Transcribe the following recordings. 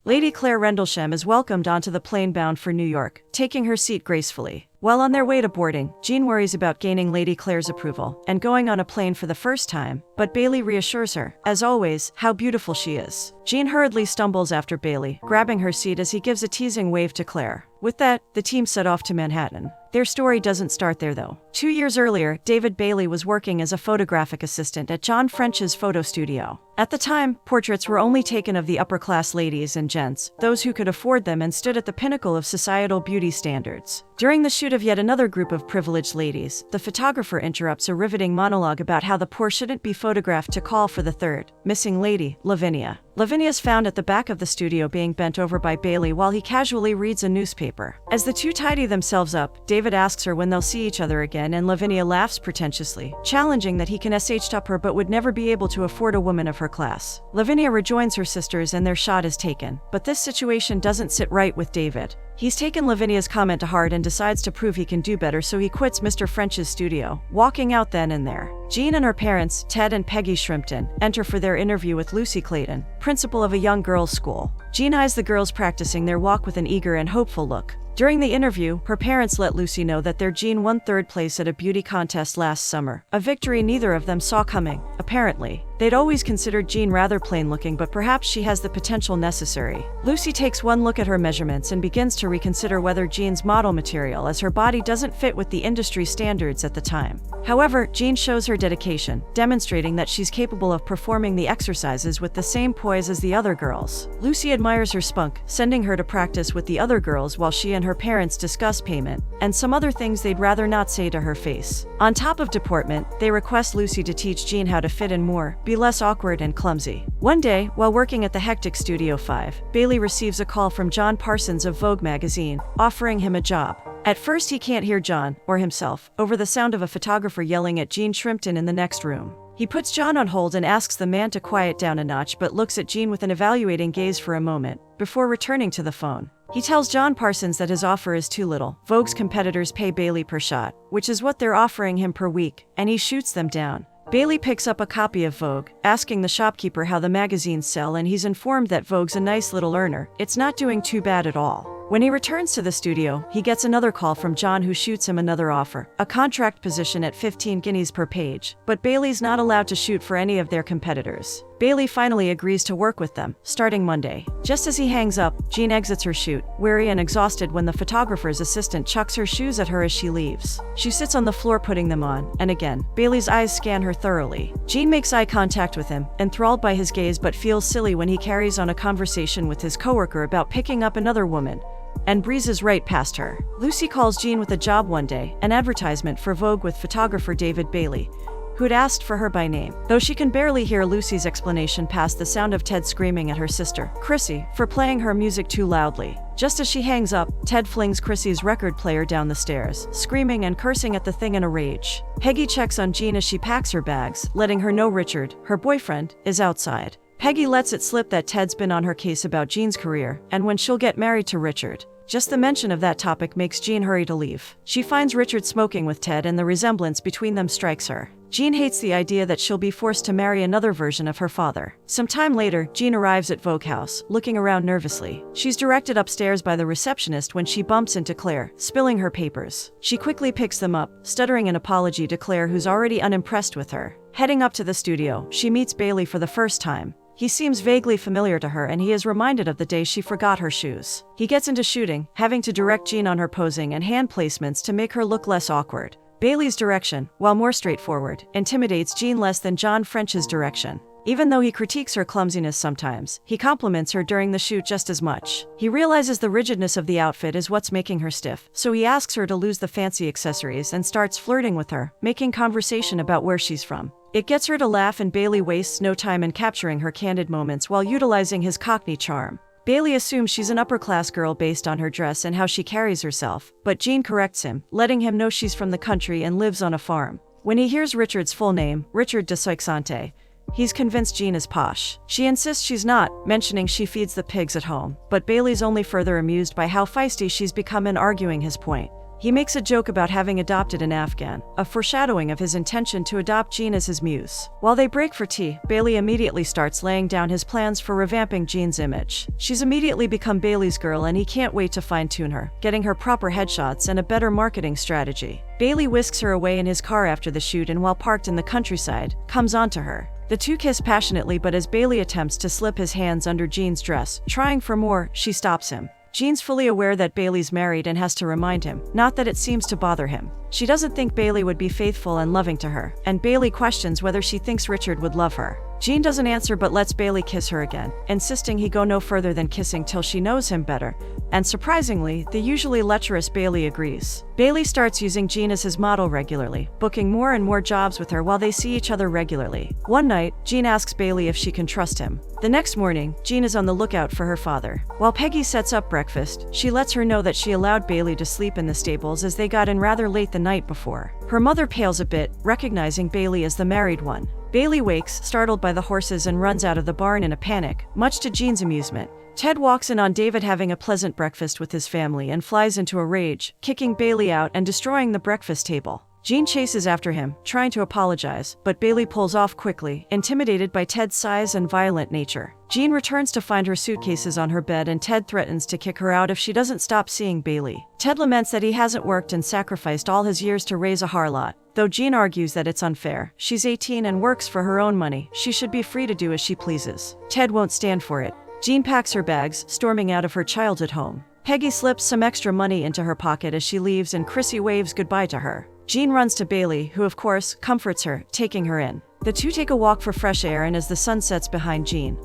Lady Claire Rendlesham is welcomed onto the plane bound for New York, taking her seat gracefully. While on their way to boarding, Jean worries about gaining Lady Claire's approval and going on a plane for the first time, but Bailey reassures her, as always, how beautiful she is. Jean hurriedly stumbles after Bailey, grabbing her seat as he gives a teasing wave to Claire. With that, the team set off to Manhattan. Their story doesn't start there though. 2 years earlier, David Bailey was working as a photographic assistant at John French's photo studio. At the time, portraits were only taken of the upper-class ladies and gents, those who could afford them and stood at the pinnacle of societal beauty standards. During the shoot of yet another group of privileged ladies, the photographer interrupts a riveting monologue about how the poor shouldn't be photographed to call for the third, missing lady, Lavinia. Lavinia is found at the back of the studio being bent over by Bailey while he casually reads a newspaper. As the two tidy themselves up, David asks her when they'll see each other again and Lavinia laughs pretentiously, challenging that he can SH-up her but would never be able to afford a woman of her class. Lavinia rejoins her sisters and their shot is taken, but this situation doesn't sit right with David. He's taken Lavinia's comment to heart and decides to prove he can do better, so he quits Mr. French's studio, walking out then and there. Jean and her parents, Ted and Peggy Shrimpton, enter for their interview with Lucy Clayton, principal of a young girls' school. Jean eyes the girls practicing their walk with an eager and hopeful look. During the interview, her parents let Lucy know that their Jean won third place at a beauty contest last summer, a victory neither of them saw coming, apparently. They'd always considered Jean rather plain-looking, but perhaps she has the potential necessary. Lucy takes one look at her measurements and begins to reconsider whether Jean's model material, as her body doesn't fit with the industry standards at the time. However, Jean shows her dedication, demonstrating that she's capable of performing the exercises with the same poise as the other girls. Lucy admires her spunk, sending her to practice with the other girls while she and her parents discuss payment, and some other things they'd rather not say to her face. On top of deportment, they request Lucy to teach Jean how to fit in more, be less awkward and clumsy. One day, while working at the hectic Studio 5, Bailey receives a call from John Parsons of Vogue magazine, offering him a job. At first he can't hear John, or himself, over the sound of a photographer yelling at Jean Shrimpton in the next room. He puts John on hold and asks the man to quiet down a notch but looks at Jean with an evaluating gaze for a moment, before returning to the phone. He tells John Parsons that his offer is too little. Vogue's competitors pay Bailey per shot, which is what they're offering him per week, and he shoots them down. Bailey picks up a copy of Vogue, asking the shopkeeper how the magazines sell, and he's informed that Vogue's a nice little earner. It's not doing too bad at all. When he returns to the studio, he gets another call from John, who shoots him another offer, a contract position at 15 guineas per page, but Bailey's not allowed to shoot for any of their competitors. Bailey finally agrees to work with them, starting Monday. Just as he hangs up, Jean exits her shoot, weary and exhausted, when the photographer's assistant chucks her shoes at her as she leaves. She sits on the floor putting them on, and again, Bailey's eyes scan her thoroughly. Jean makes eye contact with him, enthralled by his gaze, but feels silly when he carries on a conversation with his coworker about picking up another woman, and breezes right past her. Lucy calls Jean with a job one day, an advertisement for Vogue with photographer David Bailey, who'd asked for her by name, though she can barely hear Lucy's explanation past the sound of Ted screaming at her sister, Chrissy, for playing her music too loudly. Just as she hangs up, Ted flings Chrissy's record player down the stairs, screaming and cursing at the thing in a rage. Peggy checks on Jean as she packs her bags, letting her know Richard, her boyfriend, is outside. Peggy lets it slip that Ted's been on her case about Jean's career, and when she'll get married to Richard. Just the mention of that topic makes Jean hurry to leave. She finds Richard smoking with Ted, and the resemblance between them strikes her. Jean hates the idea that she'll be forced to marry another version of her father. Some time later, Jean arrives at Vogue House, looking around nervously. She's directed upstairs by the receptionist when she bumps into Claire, spilling her papers. She quickly picks them up, stuttering an apology to Claire, who's already unimpressed with her. Heading up to the studio, she meets Bailey for the first time. He seems vaguely familiar to her, and he is reminded of the day she forgot her shoes. He gets into shooting, having to direct Jean on her posing and hand placements to make her look less awkward. Bailey's direction, while more straightforward, intimidates Jean less than John French's direction. Even though he critiques her clumsiness sometimes, he compliments her during the shoot just as much. He realizes the rigidness of the outfit is what's making her stiff, so he asks her to lose the fancy accessories and starts flirting with her, making conversation about where she's from. It gets her to laugh, and Bailey wastes no time in capturing her candid moments while utilizing his Cockney charm. Bailey assumes she's an upper-class girl based on her dress and how she carries herself, but Jean corrects him, letting him know she's from the country and lives on a farm. When he hears Richard's full name, Richard de Soixante, he's convinced Jean is posh. She insists she's not, mentioning she feeds the pigs at home, but Bailey's only further amused by how feisty she's become in arguing his point. He makes a joke about having adopted an Afghan, a foreshadowing of his intention to adopt Jean as his muse. While they break for tea, Bailey immediately starts laying down his plans for revamping Jean's image. She's immediately become Bailey's girl and he can't wait to fine-tune her, getting her proper headshots and a better marketing strategy. Bailey whisks her away in his car after the shoot and while parked in the countryside, comes onto her. The two kiss passionately, but as Bailey attempts to slip his hands under Jean's dress, trying for more, she stops him. Jean's fully aware that Bailey's married and has to remind him, not that it seems to bother him. She doesn't think Bailey would be faithful and loving to her, and Bailey questions whether she thinks Richard would love her. Jean doesn't answer but lets Bailey kiss her again, insisting he go no further than kissing till she knows him better, and surprisingly, the usually lecherous Bailey agrees. Bailey starts using Jean as his model regularly, booking more and more jobs with her while they see each other regularly. One night, Jean asks Bailey if she can trust him. The next morning, Jean is on the lookout for her father. While Peggy sets up breakfast, she lets her know that she allowed Bailey to sleep in the stables as they got in rather late the night before. Her mother pales a bit, recognizing Bailey as the married one. Bailey wakes, startled by the horses, and runs out of the barn in a panic, much to Jean's amusement. Ted walks in on David having a pleasant breakfast with his family and flies into a rage, kicking Bailey out and destroying the breakfast table. Jean chases after him, trying to apologize, but Bailey pulls off quickly, intimidated by Ted's size and violent nature. Jean returns to find her suitcases on her bed and Ted threatens to kick her out if she doesn't stop seeing Bailey. Ted laments that he hasn't worked and sacrificed all his years to raise a harlot. Though Jean argues that it's unfair, she's 18 and works for her own money, she should be free to do as she pleases. Ted won't stand for it. Jean packs her bags, storming out of her childhood home. Peggy slips some extra money into her pocket as she leaves and Chrissy waves goodbye to her. Jean runs to Bailey, who of course, comforts her, taking her in. The two take a walk for fresh air and as the sun sets behind Jean,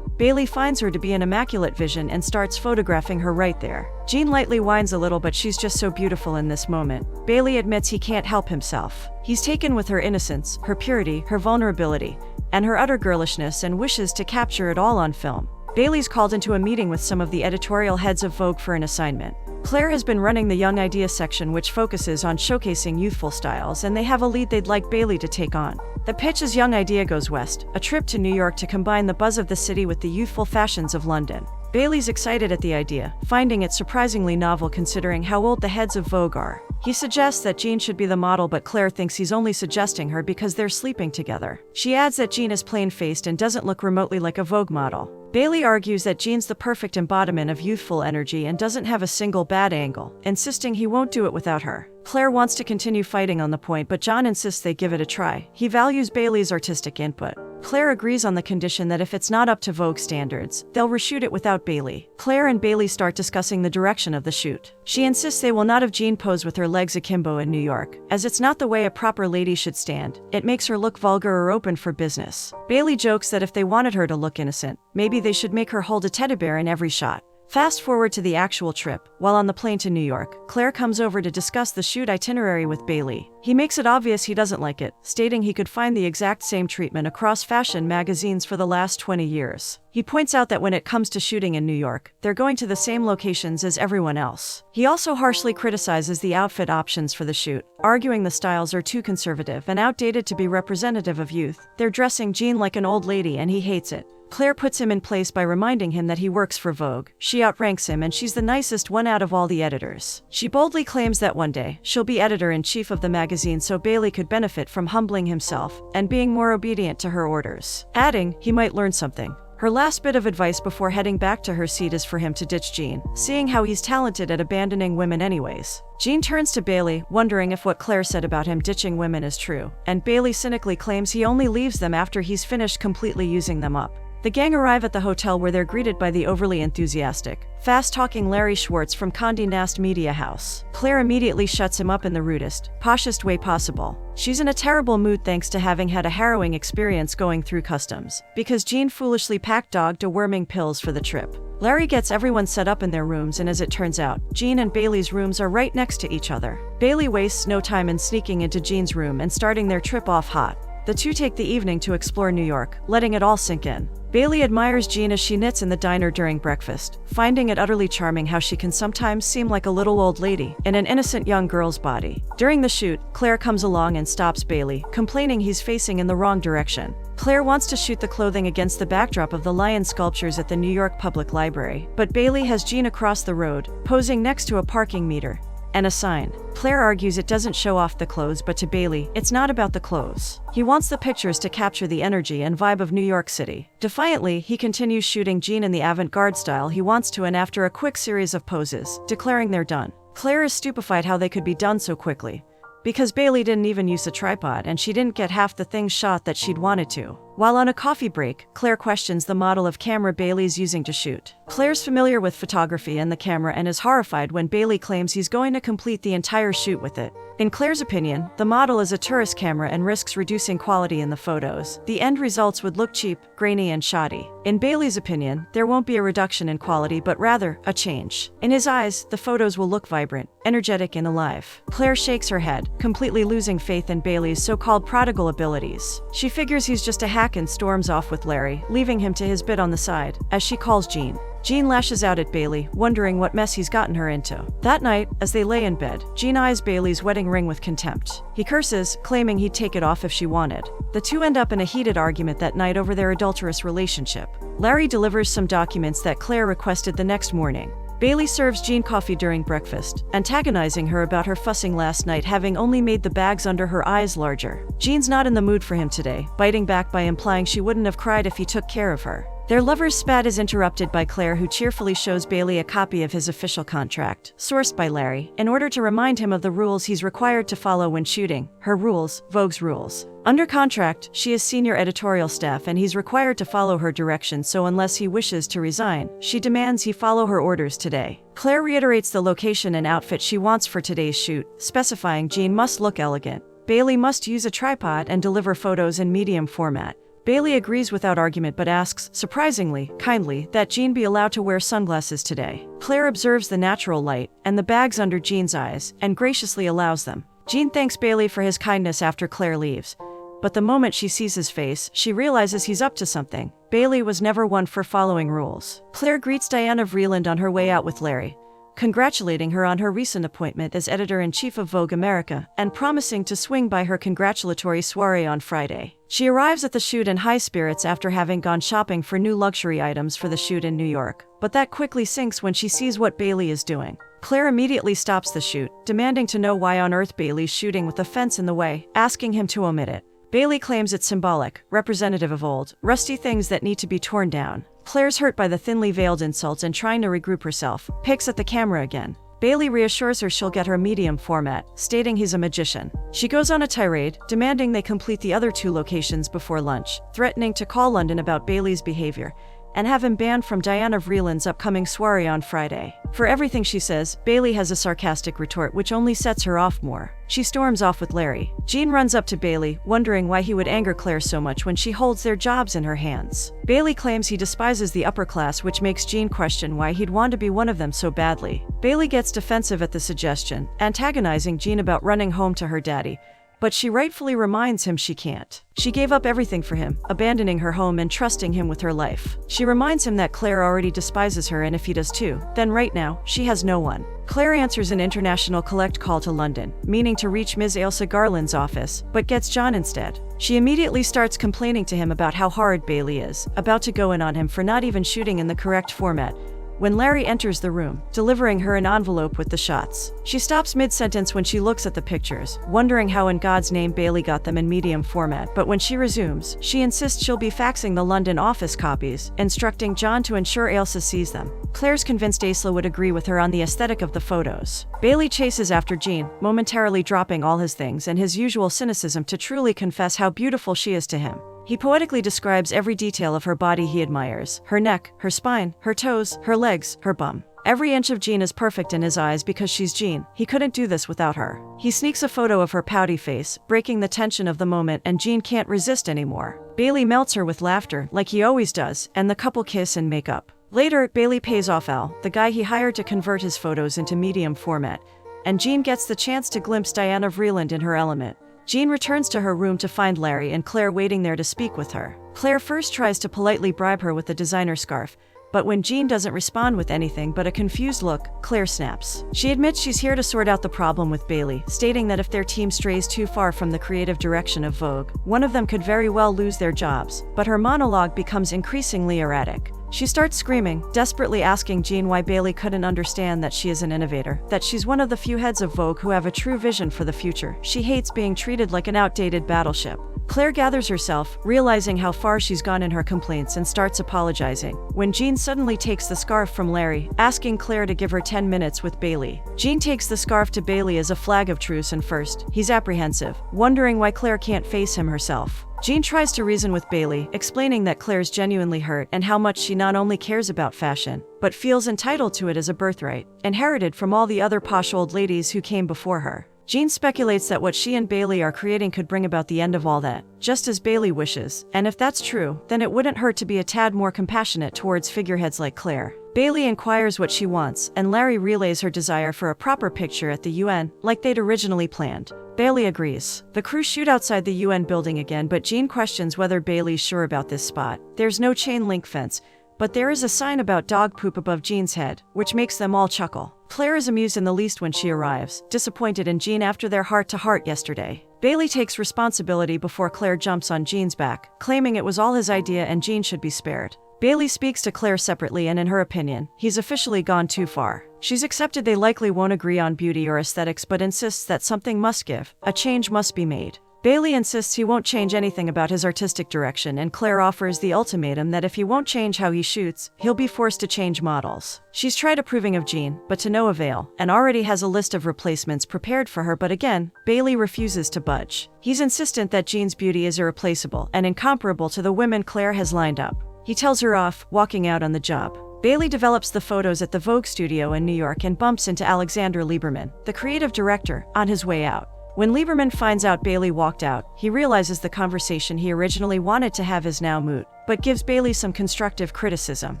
Bailey finds her to be an immaculate vision and starts photographing her right there. Jean lightly whines a little but she's just so beautiful in this moment. Bailey admits he can't help himself. He's taken with her innocence, her purity, her vulnerability, and her utter girlishness and wishes to capture it all on film. Bailey's called into a meeting with some of the editorial heads of Vogue for an assignment. Claire has been running the Young Ideas section, which focuses on showcasing youthful styles, and they have a lead they'd like Bailey to take on. The pitch is Young Idea Goes West, a trip to New York to combine the buzz of the city with the youthful fashions of London. Bailey's excited at the idea, finding it surprisingly novel considering how old the heads of Vogue are. He suggests that Jean should be the model, but Claire thinks he's only suggesting her because they're sleeping together. She adds that Jean is plain-faced and doesn't look remotely like a Vogue model. Bailey argues that Jean's the perfect embodiment of youthful energy and doesn't have a single bad angle, insisting he won't do it without her. Claire wants to continue fighting on the point, but John insists they give it a try. He values Bailey's artistic input. Claire agrees on the condition that if it's not up to Vogue standards, they'll reshoot it without Bailey. Claire and Bailey start discussing the direction of the shoot. She insists they will not have Jean pose with her legs akimbo in New York, as it's not the way a proper lady should stand. It makes her look vulgar or open for business. Bailey jokes that if they wanted her to look innocent, maybe they should make her hold a teddy bear in every shot. Fast forward to the actual trip. While on the plane to New York, Claire comes over to discuss the shoot itinerary with Bailey. He makes it obvious he doesn't like it, stating he could find the exact same treatment across fashion magazines for the last 20 years. He points out that when it comes to shooting in New York, they're going to the same locations as everyone else. He also harshly criticizes the outfit options for the shoot, arguing the styles are too conservative and outdated to be representative of youth. They're dressing Jean like an old lady and he hates it. Claire puts him in place by reminding him that he works for Vogue. She outranks him and she's the nicest one out of all the editors. She boldly claims that one day, she'll be editor-in-chief of the magazine so Bailey could benefit from humbling himself and being more obedient to her orders, adding he might learn something. Her last bit of advice before heading back to her seat is for him to ditch Jean, seeing how he's talented at abandoning women anyways. Jean turns to Bailey, wondering if what Claire said about him ditching women is true, and Bailey cynically claims he only leaves them after he's finished completely using them up. The gang arrive at the hotel where they're greeted by the overly enthusiastic, fast-talking Larry Schwartz from Condé Nast Media House. Claire immediately shuts him up in the rudest, poshest way possible. She's in a terrible mood thanks to having had a harrowing experience going through customs, because Jean foolishly packed dog deworming pills for the trip. Larry gets everyone set up in their rooms and as it turns out, Jean and Bailey's rooms are right next to each other. Bailey wastes no time in sneaking into Jean's room and starting their trip off hot. The two take the evening to explore New York, letting it all sink in. Bailey admires Jean as she knits in the diner during breakfast, finding it utterly charming how she can sometimes seem like a little old lady in an innocent young girl's body. During the shoot, Claire comes along and stops Bailey, complaining he's facing in the wrong direction. Claire wants to shoot the clothing against the backdrop of the lion sculptures at the New York Public Library, but Bailey has Jean across the road, posing next to a parking meter. and a sign. Claire argues it doesn't show off the clothes, but to Bailey, it's not about the clothes. He wants the pictures to capture the energy and vibe of New York City. Defiantly, he continues shooting Jean in the avant-garde style he wants to, and after a quick series of poses, declaring they're done. Claire is stupefied how they could be done so quickly, because Bailey didn't even use a tripod and she didn't get half the things shot that she'd wanted to. While on a coffee break, Claire questions the model of camera Bailey's using to shoot. Claire's familiar with photography and the camera and is horrified when Bailey claims he's going to complete the entire shoot with it. In Claire's opinion, the model is a tourist camera and risks reducing quality in the photos. The end results would look cheap, grainy, and shoddy. In Bailey's opinion, there won't be a reduction in quality but rather, a change. In his eyes, the photos will look vibrant, energetic, and alive. Claire shakes her head, completely losing faith in Bailey's so-called prodigal abilities. She figures he's just a hack and storms off with Larry, leaving him to his bit on the side, as she calls Jean. Jean lashes out at Bailey, wondering what mess he's gotten her into. That night, as they lay in bed, Jean eyes Bailey's wedding ring with contempt. He curses, claiming he'd take it off if she wanted. The two end up in a heated argument that night over their adulterous relationship. Larry delivers some documents that Claire requested the next morning. Bailey serves Jean coffee during breakfast, antagonizing her about her fussing last night, having only made the bags under her eyes larger. Jean's not in the mood for him today, biting back by implying she wouldn't have cried if he took care of her. Their lover's spat is interrupted by Claire, who cheerfully shows Bailey a copy of his official contract, sourced by Larry, in order to remind him of the rules he's required to follow when shooting. Her rules, Vogue's rules. Under contract, she is senior editorial staff and he's required to follow her directions, so unless he wishes to resign, she demands he follow her orders today. Claire reiterates the location and outfit she wants for today's shoot, specifying Jean must look elegant. Bailey must use a tripod and deliver photos in medium format. Bailey agrees without argument but asks, surprisingly, kindly, that Jean be allowed to wear sunglasses today. Claire observes the natural light and the bags under Jean's eyes and graciously allows them. Jean thanks Bailey for his kindness after Claire leaves, but the moment she sees his face, she realizes he's up to something. Bailey was never one for following rules. Claire greets Diana Vreeland on her way out with Larry, congratulating her on her recent appointment as editor-in-chief of Vogue America and promising to swing by her congratulatory soiree on Friday. She arrives at the shoot in high spirits after having gone shopping for new luxury items for the shoot in New York, but that quickly sinks when she sees what Bailey is doing. Claire immediately stops the shoot, demanding to know why on earth Bailey's shooting with a fence in the way, asking him to omit it. Bailey claims it's symbolic, representative of old, rusty things that need to be torn down. Claire's hurt by the thinly veiled insults and trying to regroup herself, picks at the camera again. Bailey reassures her she'll get her medium format, stating he's a magician. She goes on a tirade, demanding they complete the other two locations before lunch, threatening to call London about Bailey's behavior and have him banned from Diana Vreeland's upcoming soiree on Friday. For everything she says, Bailey has a sarcastic retort which only sets her off more. She storms off with Larry. Jean runs up to Bailey, wondering why he would anger Claire so much when she holds their jobs in her hands. Bailey claims he despises the upper class, which makes Jean question why he'd want to be one of them so badly. Bailey gets defensive at the suggestion, antagonizing Jean about running home to her daddy, but she rightfully reminds him she can't. She gave up everything for him, abandoning her home and trusting him with her life. She reminds him that Claire already despises her, and if he does too, then right now, she has no one. Claire answers an international collect call to London, meaning to reach Ms. Ailsa Garland's office, but gets John instead. She immediately starts complaining to him about how horrid Bailey is, about to go in on him for not even shooting in the correct format, when Larry enters the room, delivering her an envelope with the shots. She stops mid-sentence when she looks at the pictures, wondering how in God's name Bailey got them in medium format, but when she resumes, she insists she'll be faxing the London office copies, instructing John to ensure Ailsa sees them. Claire's convinced Ailsa would agree with her on the aesthetic of the photos. Bailey chases after Jean, momentarily dropping all his things and his usual cynicism to truly confess how beautiful she is to him. He poetically describes every detail of her body he admires: her neck, her spine, her toes, her legs, her bum. Every inch of Jean is perfect in his eyes because she's Jean. He couldn't do this without her. He sneaks a photo of her pouty face, breaking the tension of the moment, and Jean can't resist anymore. Bailey melts her with laughter, like he always does, and the couple kiss and make up. Later, Bailey pays off Al, the guy he hired to convert his photos into medium format, and Jean gets the chance to glimpse Diana Vreeland in her element. Jean returns to her room to find Larry and Claire waiting there to speak with her. Claire first tries to politely bribe her with the designer scarf, but when Jean doesn't respond with anything but a confused look, Claire snaps. She admits she's here to sort out the problem with Bailey, stating that if their team strays too far from the creative direction of Vogue, one of them could very well lose their jobs, but her monologue becomes increasingly erratic. She starts screaming, desperately asking Jean why Bailey couldn't understand that she is an innovator, that she's one of the few heads of Vogue who have a true vision for the future. She hates being treated like an outdated battleship. Claire gathers herself, realizing how far she's gone in her complaints, and starts apologizing, when Jean suddenly takes the scarf from Larry, asking Claire to give her 10 minutes with Bailey. Jean takes the scarf to Bailey as a flag of truce, and first, he's apprehensive, wondering why Claire can't face him herself. Jean tries to reason with Bailey, explaining that Claire's genuinely hurt and how much she not only cares about fashion, but feels entitled to it as a birthright, inherited from all the other posh old ladies who came before her. Jean speculates that what she and Bailey are creating could bring about the end of all that, just as Bailey wishes, and if that's true, then it wouldn't hurt to be a tad more compassionate towards figureheads like Claire. Bailey inquires what she wants, and Larry relays her desire for a proper picture at the UN, like they'd originally planned. Bailey agrees. The crew shoot outside the UN building again, but Jean questions whether Bailey's sure about this spot. There's no chain link fence, but there is a sign about dog poop above Jean's head, which makes them all chuckle. Claire is amused in the least when she arrives, disappointed in Jean after their heart-to-heart yesterday. Bailey takes responsibility before Claire jumps on Jean's back, claiming it was all his idea and Jean should be spared. Bailey speaks to Claire separately, and in her opinion, he's officially gone too far. She's accepted they likely won't agree on beauty or aesthetics, but insists that something must give, a change must be made. Bailey insists he won't change anything about his artistic direction, and Claire offers the ultimatum that if he won't change how he shoots, he'll be forced to change models. She's tried approving of Jean, but to no avail, and already has a list of replacements prepared for her, but again, Bailey refuses to budge. He's insistent that Jean's beauty is irreplaceable and incomparable to the women Claire has lined up. He tells her off, walking out on the job. Bailey develops the photos at the Vogue studio in New York and bumps into Alexander Lieberman, the creative director, on his way out. When Lieberman finds out Bailey walked out, he realizes the conversation he originally wanted to have is now moot, but gives Bailey some constructive criticism.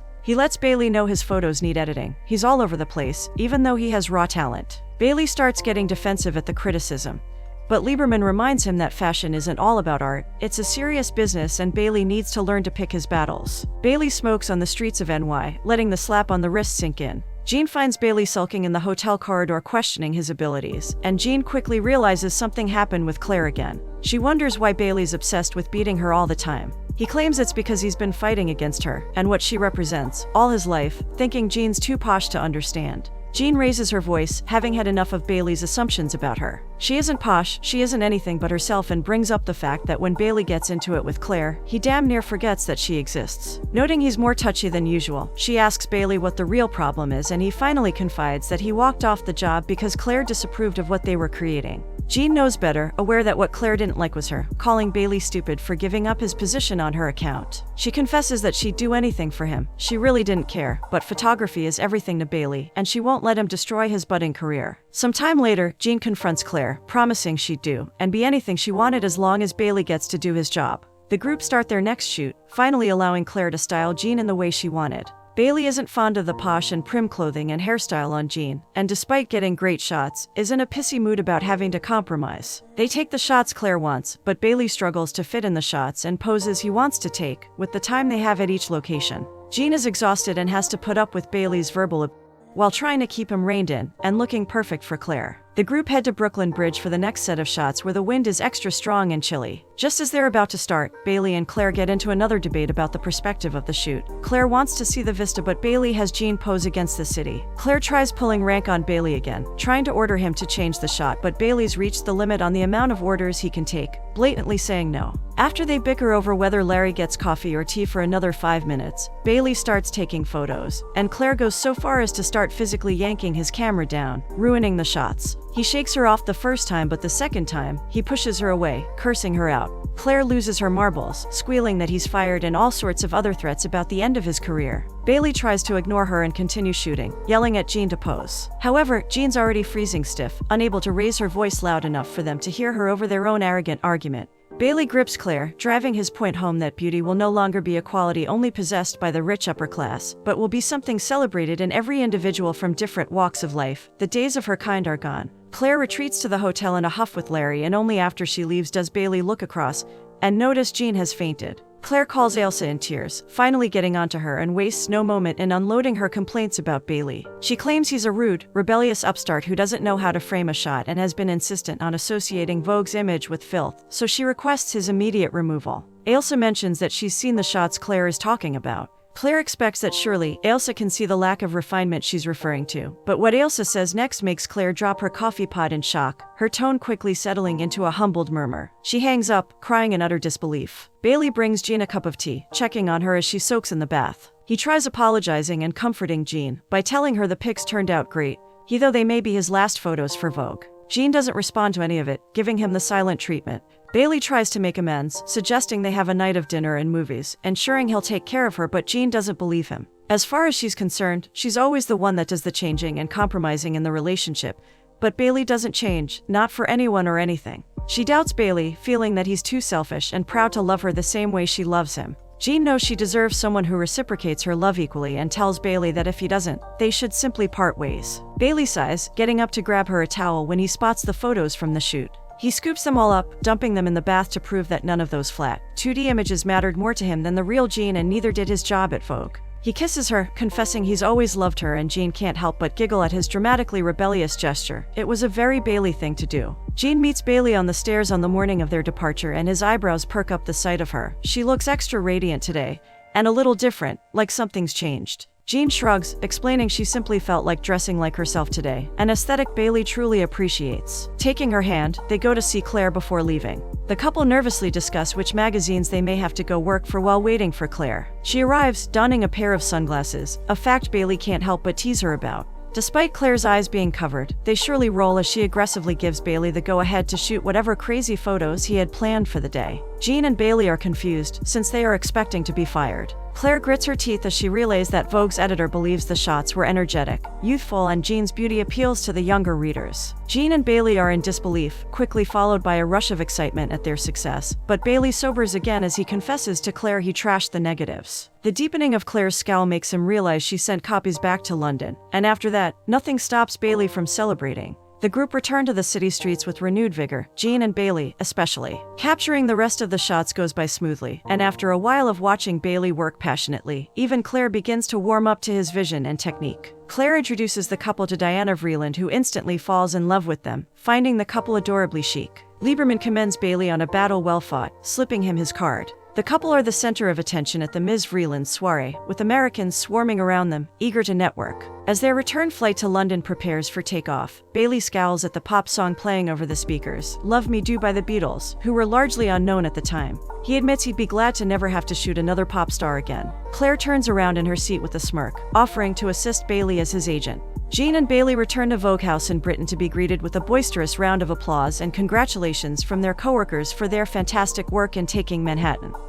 He lets Bailey know his photos need editing. He's all over the place, even though he has raw talent. Bailey starts getting defensive at the criticism, but Lieberman reminds him that fashion isn't all about art, it's a serious business, and Bailey needs to learn to pick his battles. Bailey smokes on the streets of NY, letting the slap on the wrist sink in. Jean finds Bailey sulking in the hotel corridor, questioning his abilities, and Jean quickly realizes something happened with Claire again. She wonders why Bailey's obsessed with beating her all the time. He claims it's because he's been fighting against her and what she represents all his life, thinking Jean's too posh to understand. Jean raises her voice, having had enough of Bailey's assumptions about her. She isn't posh, she isn't anything but herself, and brings up the fact that when Bailey gets into it with Claire, he damn near forgets that she exists. Noting he's more touchy than usual, she asks Bailey what the real problem is, and he finally confides that he walked off the job because Claire disapproved of what they were creating. Jean knows better, aware that what Claire didn't like was her, calling Bailey stupid for giving up his position on her account. She confesses that she'd do anything for him. She really didn't care, but photography is everything to Bailey, and she won't let him destroy his budding career. Some time later, Jean confronts Claire, promising she'd do and be anything she wanted as long as Bailey gets to do his job. The group start their next shoot, finally allowing Claire to style Jean in the way she wanted. Bailey isn't fond of the posh and prim clothing and hairstyle on Jean, and despite getting great shots, is in a pissy mood about having to compromise. They take the shots Claire wants, but Bailey struggles to fit in the shots and poses he wants to take, with the time they have at each location. Jean is exhausted and has to put up with Bailey's verbal abuse while trying to keep him reined in and looking perfect for Claire. The group head to Brooklyn Bridge for the next set of shots, where the wind is extra strong and chilly. Just as they're about to start, Bailey and Claire get into another debate about the perspective of the shoot. Claire wants to see the vista, but Bailey has Jean pose against the city. Claire tries pulling rank on Bailey again, trying to order him to change the shot, but Bailey's reached the limit on the amount of orders he can take, blatantly saying no. After they bicker over whether Larry gets coffee or tea for another 5 minutes, Bailey starts taking photos, and Claire goes so far as to start physically yanking his camera down, ruining the shots. He shakes her off the first time, but the second time, he pushes her away, cursing her out. Claire loses her marbles, squealing that he's fired and all sorts of other threats about the end of his career. Bailey tries to ignore her and continue shooting, yelling at Jean to pose. However, Jean's already freezing stiff, unable to raise her voice loud enough for them to hear her over their own arrogant argument. Bailey grips Claire, driving his point home that beauty will no longer be a quality only possessed by the rich upper class, but will be something celebrated in every individual from different walks of life. The days of her kind are gone. Claire retreats to the hotel in a huff with Larry, and only after she leaves does Bailey look across and notice Jean has fainted. Claire calls Ailsa in tears, finally getting onto her, and wastes no moment in unloading her complaints about Bailey. She claims he's a rude, rebellious upstart who doesn't know how to frame a shot and has been insistent on associating Vogue's image with filth, so she requests his immediate removal. Ailsa mentions that she's seen the shots Claire is talking about, Claire expects that surely Ailsa can see the lack of refinement she's referring to, but what Ailsa says next makes Claire drop her coffee pot in shock, her tone quickly settling into a humbled murmur. She hangs up, crying in utter disbelief. Bailey brings Jean a cup of tea, checking on her as she soaks in the bath. He tries apologizing and comforting Jean by telling her the pics turned out great, though they may be his last photos for Vogue. Jean doesn't respond to any of it, giving him the silent treatment. Bailey tries to make amends, suggesting they have a night of dinner and movies, ensuring he'll take care of her, but Jean doesn't believe him. As far as she's concerned, she's always the one that does the changing and compromising in the relationship, but Bailey doesn't change, not for anyone or anything. She doubts Bailey, feeling that he's too selfish and proud to love her the same way she loves him. Jean knows she deserves someone who reciprocates her love equally and tells Bailey that if he doesn't, they should simply part ways. Bailey sighs, getting up to grab her a towel when he spots the photos from the shoot. He scoops them all up, dumping them in the bath to prove that none of those flat 2D images mattered more to him than the real Jean, and neither did his job at Vogue. He kisses her, confessing he's always loved her, and Jean can't help but giggle at his dramatically rebellious gesture. It was a very Bailey thing to do. Jean meets Bailey on the stairs on the morning of their departure, and his eyebrows perk up the sight of her. She looks extra radiant today, and a little different, like something's changed. Jean shrugs, explaining she simply felt like dressing like herself today, an aesthetic Bailey truly appreciates. Taking her hand, they go to see Claire before leaving. The couple nervously discuss which magazines they may have to go work for while waiting for Claire. She arrives, donning a pair of sunglasses, a fact Bailey can't help but tease her about. Despite Claire's eyes being covered, they surely roll as she aggressively gives Bailey the go-ahead to shoot whatever crazy photos he had planned for the day. Jean and Bailey are confused, since they are expecting to be fired. Claire grits her teeth as she relays that Vogue's editor believes the shots were energetic, youthful, and Jean's beauty appeals to the younger readers. Jean and Bailey are in disbelief, quickly followed by a rush of excitement at their success, but Bailey sobers again as he confesses to Claire he trashed the negatives. The deepening of Claire's scowl makes him realize she sent copies back to London, and after that, nothing stops Bailey from celebrating. The group return to the city streets with renewed vigor, Jean and Bailey especially. Capturing the rest of the shots goes by smoothly, and after a while of watching Bailey work passionately, even Claire begins to warm up to his vision and technique. Claire introduces the couple to Diana Vreeland, who instantly falls in love with them, finding the couple adorably chic. Lieberman commends Bailey on a battle well fought, slipping him his card. The couple are the center of attention at the Ms. Vreeland soiree, with Americans swarming around them, eager to network. As their return flight to London prepares for takeoff, Bailey scowls at the pop song playing over the speakers, Love Me Do by the Beatles, who were largely unknown at the time. He admits he'd be glad to never have to shoot another pop star again. Claire turns around in her seat with a smirk, offering to assist Bailey as his agent. Jean and Bailey return to Vogue House in Britain to be greeted with a boisterous round of applause and congratulations from their coworkers for their fantastic work in taking Manhattan.